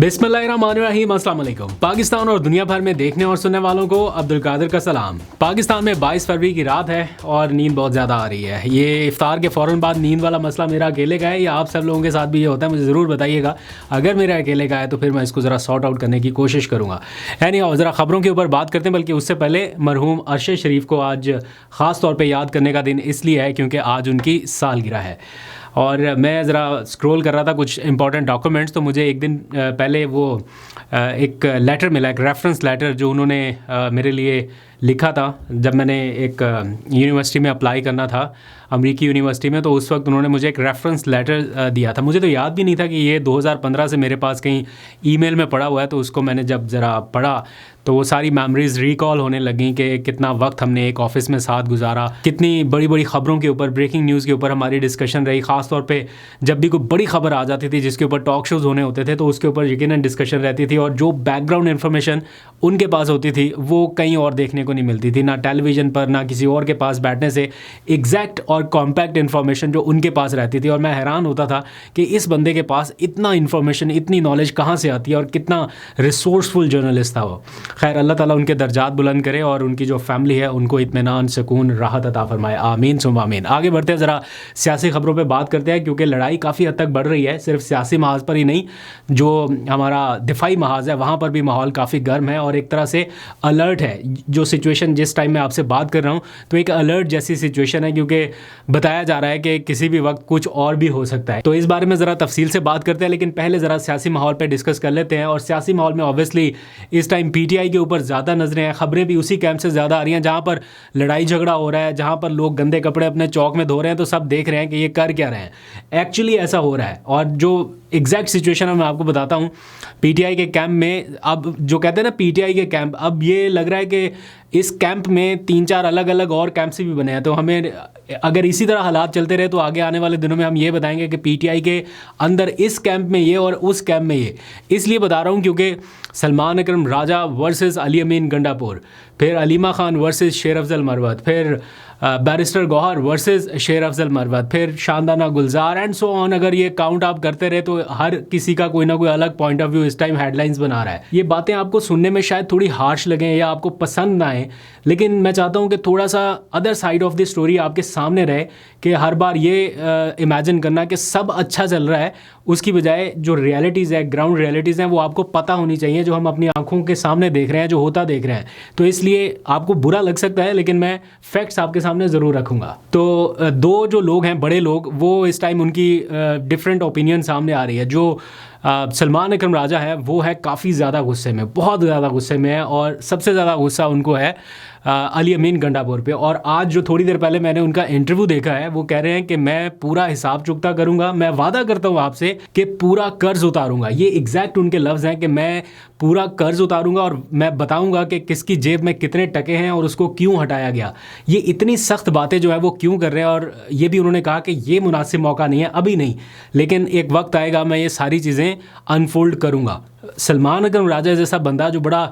बिस्मिल्लाहिर्रहमानिर्रहीम, अस्सलाम वालेकुम। पाकिस्तान और दुनिया भर में देखने और सुनने वालों को अब्दुल कादिर का सलाम। पाकिस्तान में 22 फरवरी की रात है और नींद बहुत ज़्यादा आ रही है। ये इफ्तार के फ़ौरन बाद नींद वाला मसला मेरा अकेले का है या आप सब लोगों के साथ भी ये होता है, मुझे ज़रूर बताइएगा। अगर मेरा अकेले का है तो फिर मैं इसको ज़रा सॉर्ट आउट करने की कोशिश करूँगा। यानी ज़रा ख़बरों के ऊपर बात करते हैं, बल्कि उससे पहले मरहूम अरशद शरीफ को आज ख़ास तौर पर याद करने का दिन इसलिए है क्योंकि आज उनकी सालगिरह है। और मैं ज़रा स्क्रॉल कर रहा था कुछ इंपॉर्टेंट डॉक्यूमेंट्स, तो मुझे एक दिन पहले वो एक लेटर मिला, एक रेफरेंस लेटर जो उन्होंने मेरे लिए लिखा था जब मैंने एक यूनिवर्सिटी में अप्लाई करना था, अमेरिकी यूनिवर्सिटी में। तो उस वक्त उन्होंने मुझे एक रेफरेंस लेटर दिया था। मुझे तो याद भी नहीं था कि ये 2015 से मेरे पास कहीं ईमेल में पड़ा हुआ है। तो उसको मैंने जब ज़रा पढ़ा तो वो सारी मेमोरीज़ रिकॉल होने लगी कि कितना वक्त हमने एक ऑफ़िस में साथ गुजारा, कितनी बड़ी बड़ी ख़बरों के ऊपर, ब्रेकिंग न्यूज़ के ऊपर हमारी डिस्कशन रही। ख़ास तौर पे जब भी कोई बड़ी ख़बर आ जाती थी जिसके ऊपर टॉक शोज़ होने होते थे तो उसके ऊपर यकीनन डिस्कशन रहती थी, और जो बैकग्राउंड इन्फॉर्मेशन उनके पास होती थी वो कहीं और देखने को नहीं मिलती थी, ना टेलीविज़न पर ना किसी और के पास बैठने से। एग्जैक्ट और कॉम्पैक्ट इन्फॉर्मेशन जो उनके पास रहती थी, और मैं हैरान होता था कि इस बंदे के पास इतना इन्फॉर्मेशन, इतनी नॉलेज कहाँ से आती है और कितना रिसोर्सफुल जर्नलिस्ट था वो। खैर, अल्लाह ताला उनके दर्जात बुलंद करे और उनकी जो फैमिली है उनको इत्मीनान, सुकून, राहत अता फरमाए। आमीन सुम आमीन। आगे बढ़ते हैं, ज़रा सियासी खबरों पे बात करते हैं क्योंकि लड़ाई काफ़ी हद तक बढ़ रही है। सिर्फ सियासी महाज पर ही नहीं, जो हमारा दिफाई महाज है वहाँ पर भी माहौल काफ़ी गर्म है और एक तरह से अलर्ट है। जो सिचुएशन जिस टाइम मैं आपसे बात कर रहा हूँ तो एक अलर्ट जैसी सिचुएशन है, क्योंकि बताया जा रहा है कि किसी भी वक्त कुछ और भी हो सकता है। तो इस बारे में ज़रा तफसील से बात करते हैं, लेकिन पहले ज़रा सियासी माहौल पर डिस्कस कर लेते हैं। और सियासी माहौल में ऑब्वियसली इस टाइम PTI के ऊपर ज़्यादा नजरें हैं। ख़बरें भी उसी कैंप से ज़्यादा आ रही हैं जहाँ पर लड़ाई झगड़ा हो रहा है, जहाँ पर लोग गंदे कपड़े अपने चौक में धो रहे हैं, तो सब देख रहे हैं कि ये कर क्या रहे हैं। एक्चुअली ऐसा हो रहा है, और जो एग्जैक्ट सिचुएशन है मैं आपको बताता हूँ। PTI के कैंप में, अब जो कहते हैं ना PTI के कैंप, अब ये लग रहा है कि इस कैंप में 3-4 अलग अलग और कैंप से भी बने हैं। तो हमें अगर इसी तरह हालात चलते रहे तो आगे आने वाले दिनों में हम ये बताएंगे कि PTI के अंदर इस कैंप में ये और उस कैंप में ये। इसलिए बता रहा हूँ क्योंकि सलमान अकरम राजा वर्सेस अली अमीन गंडापुर, फिर अलीमा खान वर्सेस शेर अफजल मरवत, फिर बैरिस्टर गौहर वर्सेस शेर अफजल मरवत, फिर शानदाना गुलजार एंड सो ऑन। अगर ये काउंट आप करते रहे तो हर किसी का कोई ना कोई अलग पॉइंट ऑफ व्यू इस टाइम हेडलाइंस बना रहा है। ये बातें आपको सुनने में शायद थोड़ी हार्श लगें या आपको पसंद ना आए, लेकिन मैं चाहता हूँ कि थोड़ा सा other side of the story आपके सामने रहे, कि हर बार ये इमेजिन करना कि सब अच्छा चल रहा है, उसकी बजाय जो रियलिटीज़ है, ग्राउंड रियलिटीज़ हैं, वो आपको पता होनी चाहिए, जो हम अपनी आंखों के सामने देख रहे हैं, जो होता देख रहे हैं। तो इसलिए आपको बुरा लग सकता है, लेकिन मैं फैक्ट्स आपके सामने ज़रूर रखूँगा। तो दो जो लोग हैं, बड़े लोग, वो इस टाइम उनकी डिफरेंट ओपिनियन सामने आ रही है। जो सलमान अकरम राजा है वो है काफ़ी ज़्यादा गुस्से में, बहुत ज़्यादा गुस्से में है, और सबसे ज़्यादा गुस्सा उनको है अली अमीन गंडापुर पे। और आज जो थोड़ी देर पहले मैंने उनका इंटरव्यू देखा है, वो कह रहे हैं कि मैं पूरा हिसाब चुकता करूंगा, मैं वादा करता हूं आपसे कि पूरा कर्ज उतारूंगा। ये एग्जैक्ट उनके लफ्ज़ हैं कि मैं पूरा कर्ज उतारूंगा और मैं बताऊंगा कि किसकी जेब में कितने टके हैं और उसको क्यों हटाया गया। ये इतनी सख्त बातें जो है वो क्यों कर रहे हैं, और ये भी उन्होंने कहा कि ये मुनासिब मौका नहीं है, अभी नहीं, लेकिन एक वक्त आएगा मैं ये सारी चीज़ें अनफोल्ड करूंगा। सलमान अकरम राजा जैसा बंदा जो बड़ा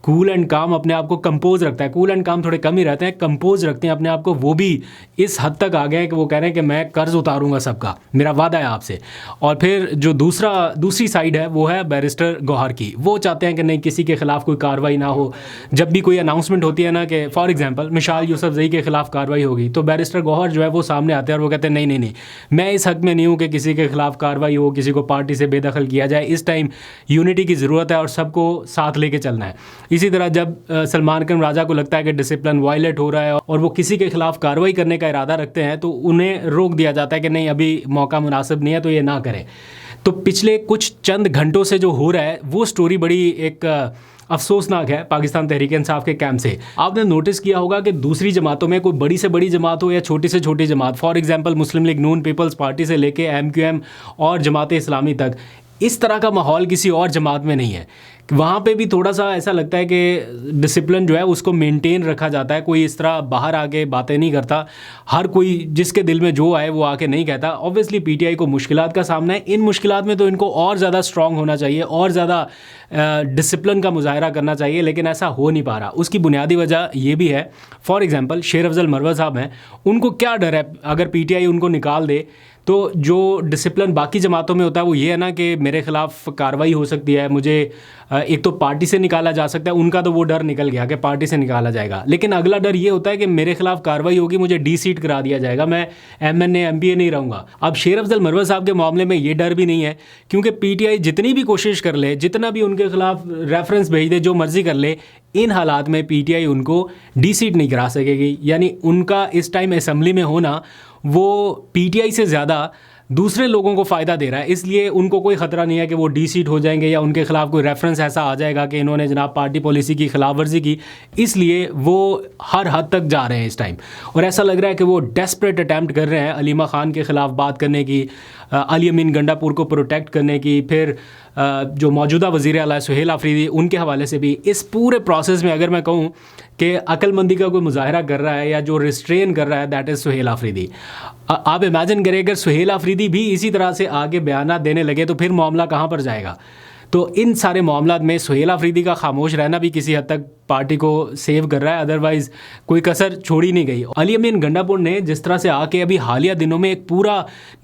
कूल एंड काम अपने आप को कंपोज रखता है, कूल एंड काम थोड़े कम ही रहते हैं, कंपोज रखते हैं अपने आप को, वो भी इस हद तक आ गए हैं कि वो कह रहे हैं कि मैं कर्ज उतारूंगा सबका, मेरा वादा है आपसे। और फिर जो दूसरी साइड है वो है बैरिस्टर गौहर की। वो चाहते हैं कि नहीं, किसी के खिलाफ कोई कार्रवाई ना हो। जब भी कोई अनाउंसमेंट होती है ना कि फॉर एग्जांपल मिसाल यूसुफजई के खिलाफ कार्रवाई होगी, तो बैरिस्टर गौहर जो है वो सामने आते हैं और वो कहते हैं नहीं, मैं इस हक में नहीं हूँ कि किसी के खिलाफ कार्रवाई हो, किसी को पार्टी से बेदखल किया जाए। इस टाइम यूनिटी की ज़रूरत है और सबको साथ लेके चलना है। इसी तरह जब सलमान अकरम राजा को लगता है कि डिसिप्लिन वायलेट हो रहा है और वो किसी के खिलाफ कार्रवाई करने का इरादा रखते हैं, तो उन्हें रोक दिया जाता है कि नहीं, अभी मौका मुनासिब नहीं है, तो ये ना करें। तो पिछले कुछ चंद घंटों से जो हो रहा है वो स्टोरी बड़ी एक अफसोसनाक है पाकिस्तान तहरीक इंसाफ के कैंप से। आपने नोटिस किया होगा कि दूसरी जमातों में, कोई बड़ी से बड़ी जमात हो या छोटी से छोटी जमात, for example Muslim League Noon, people's party से लेके MQM और जमात इस्लामी तक, इस तरह का माहौल किसी और जमात में नहीं है। वहाँ पे भी थोड़ा सा ऐसा लगता है कि डिसिप्लिन जो है उसको मेंटेन रखा जाता है, कोई इस तरह बाहर आके बातें नहीं करता, हर कोई जिसके दिल में जो आए वो आके नहीं कहता। ऑब्वियसली पीटीआई को मुश्किलात का सामना है, इन मुश्किलात में तो इनको और ज़्यादा स्ट्रांग होना चाहिए और ज़्यादा डिसिप्लिन का मुजाहरा करना चाहिए, लेकिन ऐसा हो नहीं पा रहा। उसकी बुनियादी वजह ये भी है, फॉर एग्जांपल शेर अफजल मरवत साहब हैं, उनको क्या डर है अगर पीटीआई उनको निकाल दे तो जो डिसिप्लिन बाकी जमातों में होता है वो ये है ना कि मेरे ख़िलाफ़ कार्रवाई हो सकती है, मुझे एक तो पार्टी से निकाला जा सकता है, उनका तो वो डर निकल गया कि पार्टी से निकाला जाएगा। लेकिन अगला डर ये होता है कि मेरे खिलाफ कार्रवाई होगी, मुझे डी सीट करा दिया जाएगा, मैं एमएनए एमपीए नहीं रहूँगा। अब शेर अफजल मरवत साहब के मामले में ये डर भी नहीं है, क्योंकि पीटीआई जितनी भी कोशिश कर ले, जितना भी उनके खिलाफ रेफरेंस भेज दे, जो मर्जी कर ले, इन हालात में पीटीआई उनको डी सीट नहीं करा सकेगी। यानी उनका इस टाइम असेंबली में होना वो पीटीआई से ज़्यादा दूसरे लोगों को फ़ायदा दे रहा है, इसलिए उनको कोई ख़तरा नहीं है कि वो डी सीट हो जाएंगे या उनके खिलाफ कोई रेफरेंस ऐसा आ जाएगा कि इन्होंने जनाब पार्टी पॉलिसी की खिलाफ वर्जी की। इसलिए वो हर हद तक जा रहे हैं इस टाइम, और ऐसा लग रहा है कि वो डेस्परेट अटैम्प्ट कर रहे हैं अलीमा ख़ान के ख़िलाफ़ बात करने की, अली अमीन गंडापुर को प्रोटेक्ट करने की, फिर जो मौजूदा वज़ीर आला सुहेल आफरीदी उनके हवाले से भी। इस पूरे प्रोसेस में अगर मैं कहूँ कि अक्लमंदी का कोई मुजाहरा कर रहा है या जो रिस्ट्रेन कर रहा है, दैट इज़ सुहेल आफरीदी। आप इमेजिन करें अगर सुहेल आफरीदी भी इसी तरह से आगे बयान देने लगे तो फिर मामला कहाँ पर जाएगा। तो इन सारे मामलात में सुहेल आफरीदी का खामोश रहना भी किसी हद तक पार्टी को सेव कर रहा है, अदरवाइज़ कोई कसर छोड़ी नहीं गई। अली अमीन गंडापुर ने जिस तरह से आके अभी हालिया दिनों में एक पूरा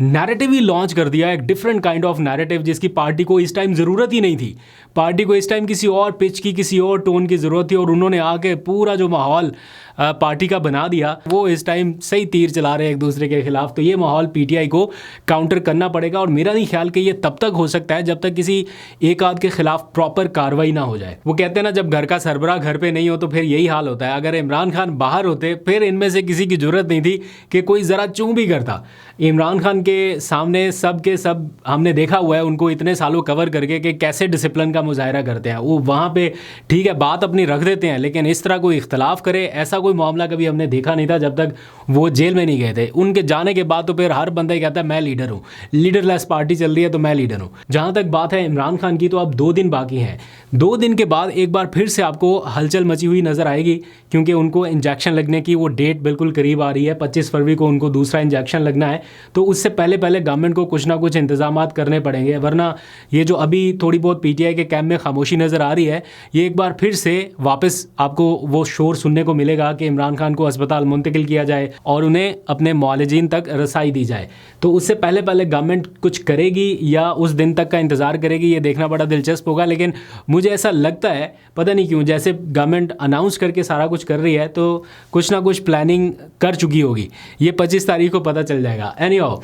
नैरेटिव ही लॉन्च कर दिया, एक डिफरेंट काइंड ऑफ नैरेटिव जिसकी पार्टी को इस टाइम ज़रूरत ही नहीं थी। पार्टी को इस टाइम किसी और पिच की, किसी और टोन की ज़रूरत थी, और उन्होंने आके पूरा जो माहौल पार्टी का बना दिया, वो इस टाइम सही तीर चला रहे हैं एक दूसरे के खिलाफ। तो ये माहौल पीटीआई को काउंटर करना पड़ेगा, और मेरा नहीं ख्याल कि ये तब तक हो सकता है जब तक किसी एक आध के खिलाफ प्रॉपर कार्रवाई ना हो जाए। वो कहते हैं ना, जब घर का सरबराह घर पे नहीं हो तो फिर यही हाल होता है। अगर इमरान खान बाहर होते फिर इनमें से किसी की जरूरत नहीं थी कि कोई ज़रा चूं भी करता। इमरान खान के सामने सब के सब हमने देखा हुआ है उनको इतने सालों कवर करके कि कैसे डिसिप्लिन का मुजाहरा करते हैं। वो वहाँ पे ठीक है बात अपनी रख देते हैं, लेकिन इस तरह कोई इख्तलाफ करे ऐसा कोई मामला कभी हमने देखा नहीं था जब तक वो जेल में नहीं गए थे। उनके जाने के बाद तो फिर हर बंदा ही कहता है मैं लीडर हूँ, लीडरलेस पार्टी चल रही है तो मैं लीडर हूँ। जहाँ तक बात है इमरान खान की, तो अब 2 दिन बाकी हैं। 2 दिन के बाद एक बार फिर से आपको हलचल मची हुई नज़र आएगी, क्योंकि उनको इंजेक्शन लगने की वो डेट बिल्कुल करीब आ रही है। 25 फरवरी को उनको दूसरा इंजेक्शन लगना है, तो उससे पहले गवर्नमेंट को कुछ ना कुछ इंतजामात करने पड़ेंगे, वरना ये जो अभी थोड़ी बहुत पीटीआई के कैंप में खामोशी नज़र आ रही है, ये एक बार फिर से वापस आपको वो शोर सुनने को मिलेगा कि इमरान खान को अस्पताल मुंतकिल किया जाए और उन्हें अपने मुआलिजीन तक रसाई दी जाए। तो उससे पहले गवर्नमेंट कुछ करेगी या उस दिन तक का इंतज़ार करेगी, ये देखना बड़ा दिलचस्प होगा। लेकिन मुझे ऐसा लगता है, पता नहीं क्यों, जैसे गवर्नमेंट अनाउंस करके सारा कुछ कर रही है तो कुछ ना कुछ प्लानिंग कर चुकी होगी। ये 25 तारीख को पता चल जाएगा। एनीहाउ,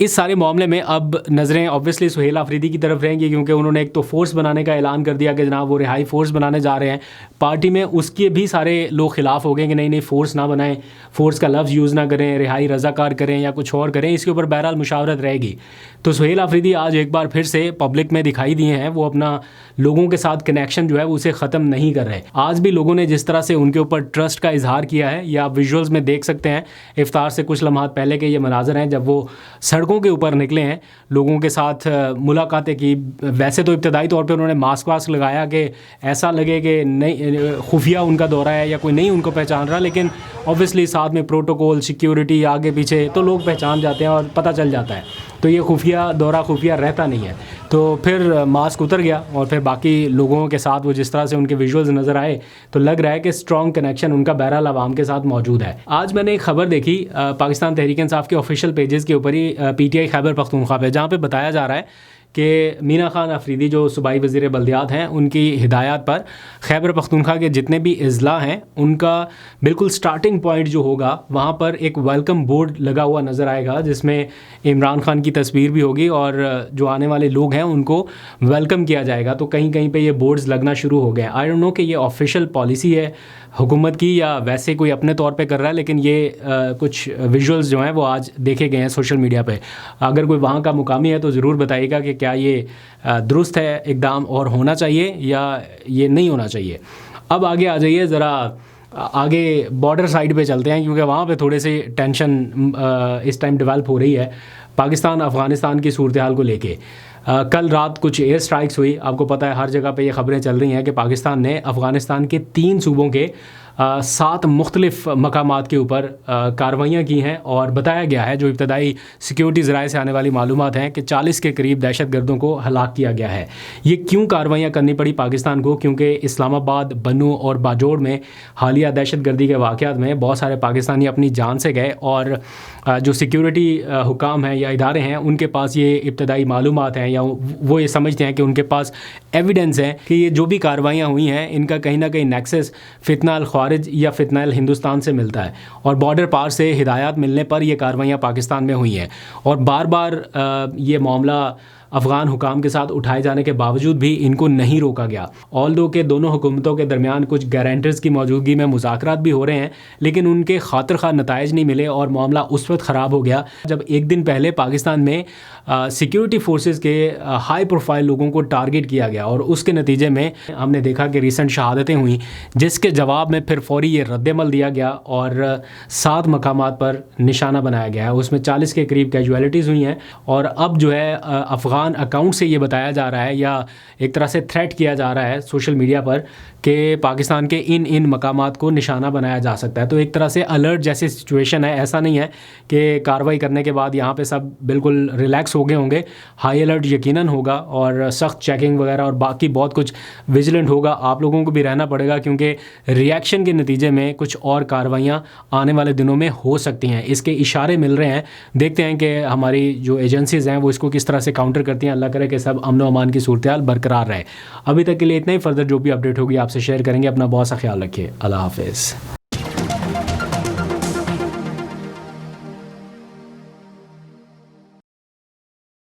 इस सारे मामले में अब नज़रें ऑब्वियसली सुहेल आफरीदी की तरफ रहेंगी, क्योंकि उन्होंने एक तो फोर्स बनाने का ऐलान कर दिया कि जनाब वो रिहाई फोर्स बनाने जा रहे हैं। पार्टी में उसके भी सारे लोग खिलाफ हो गए कि नहीं फोर्स ना बनाएं, फोर्स का लफ्ज़ यूज़ ना करें, रिहाई रज़ाकार करें या कुछ और करें, इसके ऊपर बहरहाल मुशावरत रहेगी। तो सुहेल आफरीदी आज एक बार फिर से पब्लिक में दिखाई दिए हैं, वो अपना लोगों के साथ कनेक्शन जो है उसे ख़त्म नहीं कर रहे। आज भी लोगों ने जिस तरह से उनके ऊपर ट्रस्ट का इजहार किया है, या आप विजुअल्स में देख सकते हैं, इफ्तार से कुछ लम्हात पहले के ये मनाजर हैं जब वो सड़कों के ऊपर निकले हैं, लोगों के साथ मुलाकातें की। वैसे तो इब्तदाई तौर पे उन्होंने मास्क वास्क लगाया कि ऐसा लगे कि नहीं खुफिया उनका दौरा है या कोई नहीं उनको पहचान रहा, लेकिन ऑब्वियसली साथ में प्रोटोकॉल, सिक्योरिटी आगे पीछे, तो लोग पहचान जाते हैं और पता चल जाता है। तो ये खुफिया दौरा खुफिया रहता नहीं है। तो फिर मास्क उतर गया और फिर बाकी लोगों के साथ वो जिस तरह से उनके विजुअल्स नज़र आए, तो लग रहा है कि स्ट्रॉन्ग कनेक्शन उनका बहरहाल आवाम के साथ मौजूद है। आज मैंने एक खबर देखी पाकिस्तान तहरीक इंसाफ के ऑफिशियल पेजेस के ऊपर ही, पीटीआई खैबर पख्तूनख्वा पे, जहाँ पे बताया जा रहा है कि मीना खान अफरीदी जो सूबाई वज़ीर बल्दियात हैं, उनकी हिदायत पर खैबर पख्तूनख्वा के जितने भी अज़ला हैं उनका बिल्कुल स्टार्टिंग पॉइंट जो होगा वहाँ पर एक वेलकम बोर्ड लगा हुआ नज़र आएगा, जिसमें इमरान खान की तस्वीर भी होगी और जो आने वाले लोग हैं उनको वेलकम किया जाएगा। तो कहीं कहीं पे ये बोर्ड्स लगना शुरू हो गए। आई डोंट नो कि ये ऑफिशियल पॉलिसी है हुकूमत की या वैसे कोई अपने तौर पे कर रहा है, लेकिन ये कुछ विजुअल्स जो हैं वो आज देखे गए हैं सोशल मीडिया पे। अगर कोई वहाँ का मुकामी है तो ज़रूर बताइएगा कि क्या ये दुरुस्त है इक़दाम और होना चाहिए या ये नहीं होना चाहिए। अब आगे आ जाइए, ज़रा आगे बॉर्डर साइड पे चलते हैं, क्योंकि वहाँ पे थोड़े से टेंशन इस टाइम डेवलप हो रही है पाकिस्तान अफ़गानिस्तान की सूरत हाल को लेके। कल रात कुछ एयर स्ट्राइक्स हुई। आपको पता है हर जगह पे ये खबरें चल रही हैं कि पाकिस्तान ने अफ़गानिस्तान के 3 सूबों के 7 मुख्तलिफ मकामात के ऊपर कार्रवाइयाँ की हैं और बताया गया है, जो इब्तदाई सिक्योरिटी ज़राए से आने वाली मालूमात हैं, कि 40 के करीब दहशत गर्दों को हलाक किया गया है। ये क्यों कार्रवाइयाँ करनी पड़ी पाकिस्तान को? क्योंकि इस्लामाबाद, बन्नू और बाजोड़ में हालिया दहशत गर्दी के वाक़यात में बहुत सारे पाकिस्तानी अपनी जान से गए और जो सिक्योरिटी हुकाम हैं या इदारे हैं, उनके पास ये इब्तदाई मालूमात हैं या वो ये समझते हैं कि उनके पास एविडेंस है कि ये जो भी कार्रवाइयाँ हुई हैं इनका कहीं ना कहीं नेक्सस फितना अल ख़वारिज या फितना अल हिंदुस्तान से मिलता है और बॉर्डर पार से हिदायत मिलने पर ये कार्रवाइयाँ पाकिस्तान में हुई हैं। और बार बार ये मामला अफ़गान हुकाम के साथ उठाए जाने के बावजूद भी इनको नहीं रोका गया। ऑल्दो के दोनों हुकूमतों के दरमियान कुछ गारंटर्स की मौजूदगी में मुज़ाकरात भी हो रहे हैं, लेकिन उनके खातिर खा नताइज नहीं मिले और मामला उस वक्त ख़राब हो गया जब एक दिन पहले पाकिस्तान में सिक्योरिटी फोर्सेस के हाई प्रोफाइल लोगों को टारगेट किया गया और उसके नतीजे में हमने देखा कि रिसेंट शहादतें हुई, जिसके जवाब में फिर फौरी ये रद्दमल दिया गया और 7 मकामात पर निशाना बनाया गया है। उसमें 40 के करीब कैजुअलिटीज़ हुई हैं और अब जो है अफ़गान अकाउंट से ये बताया जा रहा है या एक तरह से थ्रेट किया जा रहा है सोशल मीडिया पर कि पाकिस्तान के इन मकामात को निशाना बनाया जा सकता है। तो एक तरह से अलर्ट जैसी सिचुएशन है। ऐसा नहीं है कि कार्रवाई करने के बाद यहाँ पे सब बिल्कुल रिलैक्स हो गए होंगे। हाई अलर्ट यकीनन होगा और सख्त चेकिंग वगैरह और बाकी बहुत कुछ विजिलेंट होगा। आप लोगों को भी रहना पड़ेगा क्योंकि रिएक्शन के नतीजे में कुछ और कार्रवाइयाँ आने वाले दिनों में हो सकती हैं। इसके इशारे मिल रहे हैं। देखते हैं कि हमारी जो एजेंसीज़ हैं वो इसको किस तरह से काउंटर करती हैं। अल्लाह करे कि सब अमन व अमान की सूरत बरकरार रहे। अभी तक के लिए इतना ही। फर्दर जो भी अपडेट होगी आपसे शेयर करेंगे। अपना बहुत सा ख्याल रखिए। अल्लाह हाफ़िज़।